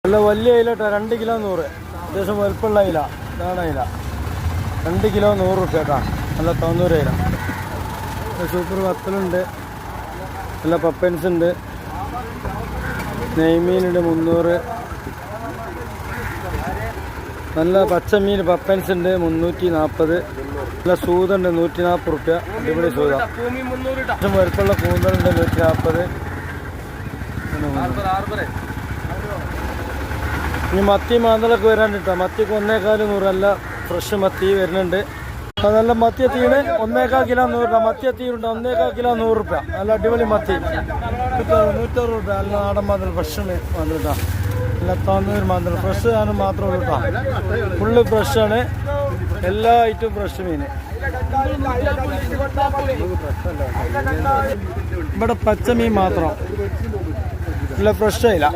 നല്ല വലിയ അയില കേട്ടോ, 2 കിലോ 100. അത്യാവശ്യം വലുപ്പമുള്ള അയില. ഇതാണ് അയില, 2 കിലോ 100 റുപ്യ കേട്ടോ. നല്ല 90 അയില. സൂപ്പർ വത്തലുണ്ട്, നല്ല പപ്പൻസ് ഉണ്ട്, നെയ്മീനുണ്ട് 300. നല്ല പച്ചമീൻ പപ്പൻസ് ഉണ്ട് 340. നല്ല സൂതുണ്ട് 140 റുപ്യ. അടിപൊളി സൂത. വലുപ്പമുള്ള കൂന്തലുണ്ട് 140. ഇനി മത്തി മാന്തളൊക്കെ വരാണ്ട് കേട്ടോ. മത്തിക്ക് 1.25 100. നല്ല ഫ്രഷ് മത്തി വരുന്നുണ്ട്. നല്ല മത്തി തീണ് 1.25 കിലോ 100 രൂപ. മത്തി തീരുണ്ട് 1.25 കിലോ 100 റുപ്യ. നല്ല അടിപൊളി മത്തി 160 റുപ്യ. നല്ല നാടൻ മാന്തൽ ഫ്രഷ് മാന്തൽ കേട്ടോ. നല്ല 90 മാന്തൽ ഫ്രഷ് ആണ് മാത്രമേ ഉള്ളൂ കേട്ടോ. ഫുള്ള് ഫ്രഷാണ്, എല്ലാ ഐറ്റവും ഫ്രഷ് മീൻ. ഇവിടെ പച്ചമീൻ മാത്രം, നല്ല ഫ്രഷ് ആയില്ല.